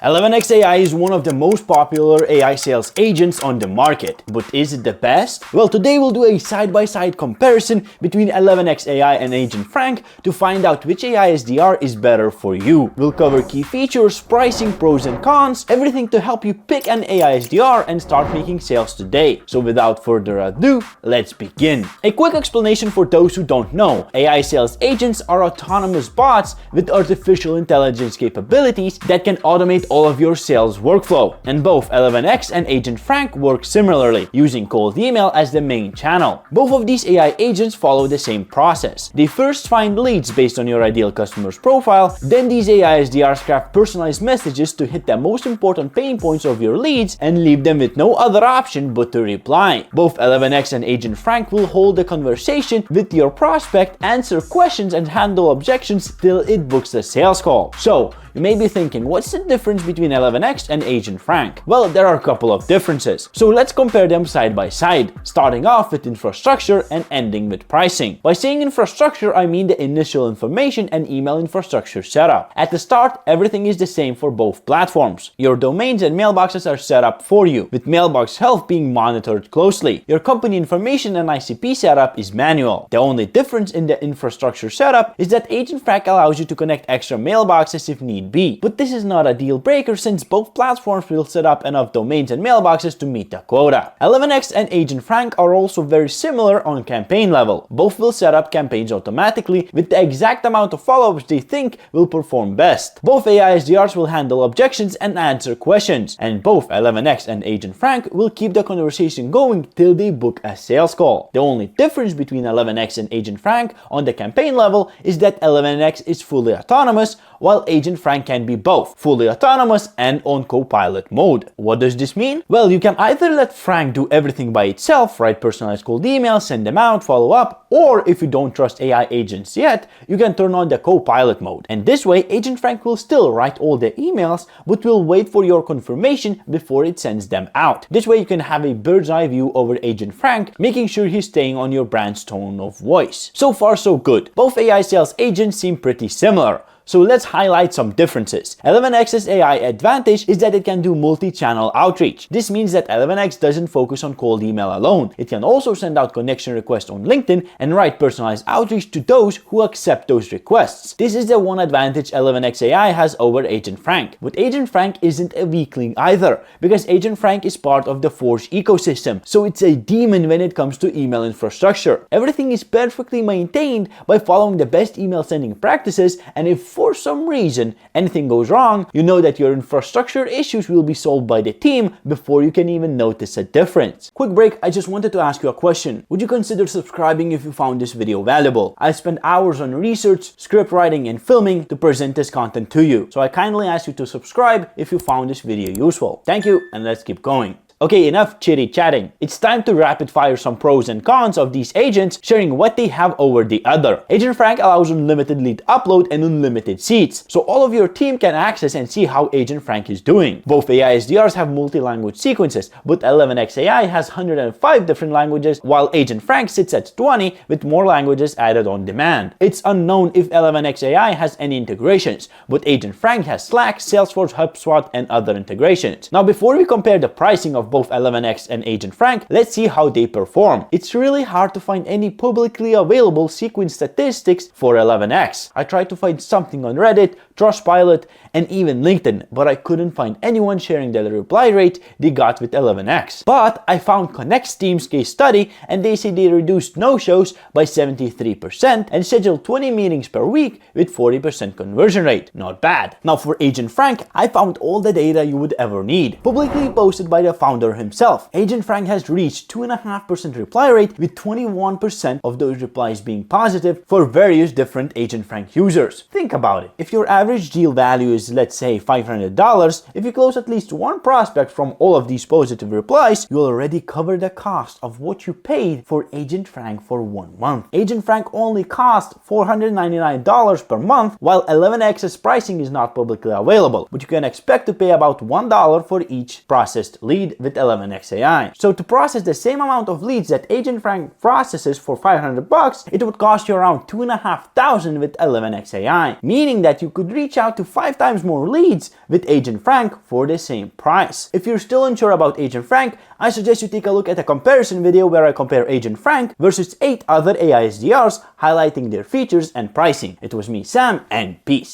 11x AI is one of the most popular AI sales agents on the market, but is it the best? Well, today we'll do a side-by-side comparison between 11x AI and Agent Frank to find out which AI SDR is better for you. We'll cover key features, pricing, pros and cons, everything to help you pick an AI SDR and start making sales today. So without further ado, let's begin. A quick explanation for those who don't know. AI sales agents are autonomous bots with artificial intelligence capabilities that can automate all of your sales workflow. And both 11x and Agent Frank work similarly, using cold email as the main channel. Both of these AI agents follow the same process. They first find leads based on your ideal customer's profile, then these AI SDRs craft personalized messages to hit the most important pain points of your leads and leave them with no other option but to reply. Both 11x and Agent Frank will hold a conversation with your prospect, answer questions and handle objections till it books a sales call. So, you may be thinking, what's the difference between 11x and Agent Frank? Well, there are a couple of differences. So let's compare them side by side, starting off with infrastructure and ending with pricing. By saying infrastructure, I mean the initial information and email infrastructure setup. At the start, everything is the same for both platforms. Your domains and mailboxes are set up for you, with mailbox health being monitored closely. Your company information and ICP setup is manual. The only difference in the infrastructure setup is that Agent Frank allows you to connect extra mailboxes if need be. But this is not a deal breaker since both platforms will set up enough domains and mailboxes to meet the quota. 11x and Agent Frank are also very similar on campaign level. Both will set up campaigns automatically with the exact amount of follow-ups they think will perform best. Both AI SDRs will handle objections and answer questions, and both 11x and Agent Frank will keep the conversation going till they book a sales call. The only difference between 11x and Agent Frank on the campaign level is that 11x is fully autonomous, while Agent Frank can be both, fully autonomous and on co-pilot mode. What does this mean? Well, you can either let Frank do everything by itself, write personalized cold emails, send them out, follow up, or if you don't trust AI agents yet, you can turn on the co-pilot mode. And this way, Agent Frank will still write all the emails, but will wait for your confirmation before it sends them out. This way, you can have a bird's eye view over Agent Frank, making sure he's staying on your brand's tone of voice. So far, so good. Both AI sales agents seem pretty similar. So let's highlight some differences. 11x's AI advantage is that it can do multi-channel outreach. This means that 11x doesn't focus on cold email alone. It can also send out connection requests on LinkedIn and write personalized outreach to those who accept those requests. This is the one advantage 11x AI has over Agent Frank. But Agent Frank isn't a weakling either, because Agent Frank is part of the Forge ecosystem, so it's a demon when it comes to email infrastructure. Everything is perfectly maintained by following the best email sending practices, and if for some reason anything goes wrong, you know that your infrastructure issues will be solved by the team before you can even notice a difference. Quick break, I just wanted to ask you a question. Would you consider subscribing if you found this video valuable? I spent hours on research, script writing and filming to present this content to you, so I kindly ask you to subscribe if you found this video useful. Thank you, and let's keep going. Okay, enough chitty chatting. It's time to rapid fire some pros and cons of these agents, sharing what they have over the other. Agent Frank allows unlimited lead upload and unlimited seats, so all of your team can access and see how Agent Frank is doing. Both AI SDRs have multi-language sequences, but 11x AI has 105 different languages, while Agent Frank sits at 20 with more languages added on demand. It's unknown if 11x AI has any integrations, but Agent Frank has Slack, Salesforge, HubSpot, and other integrations. Now, before we compare the pricing of both 11x and Agent Frank, let's see how they perform. It's really hard to find any publicly available sequence statistics for 11x. I tried to find something on Reddit, Trustpilot, and even LinkedIn, but I couldn't find anyone sharing the reply rate they got with 11x. But I found Connect's team's case study, and they say they reduced no-shows by 73% and scheduled 20 meetings per week with 40% conversion rate. Not bad. Now for Agent Frank, I found all the data you would ever need, publicly posted by the founder himself. Agent Frank has reached 2.5% reply rate, with 21% of those replies being positive for various different Agent Frank users. Think about it. If your average deal value is, let's say, $500, if you close at least one prospect from all of these positive replies, you'll already cover the cost of what you paid for Agent Frank for 1 month. Agent Frank only costs $499 per month, while 11x's pricing is not publicly available, but you can expect to pay about $1 for each processed lead with 11x AI. So to process the same amount of leads that Agent Frank processes for $500, it would cost you around $2,500 with 11x AI, meaning that you could reach out to 5 times more leads with Agent Frank for the same price. If you're still unsure about Agent Frank, I suggest you take a look at a comparison video where I compare Agent Frank versus 8 other AI SDRs, highlighting their features and pricing. It was me, Sam, and peace.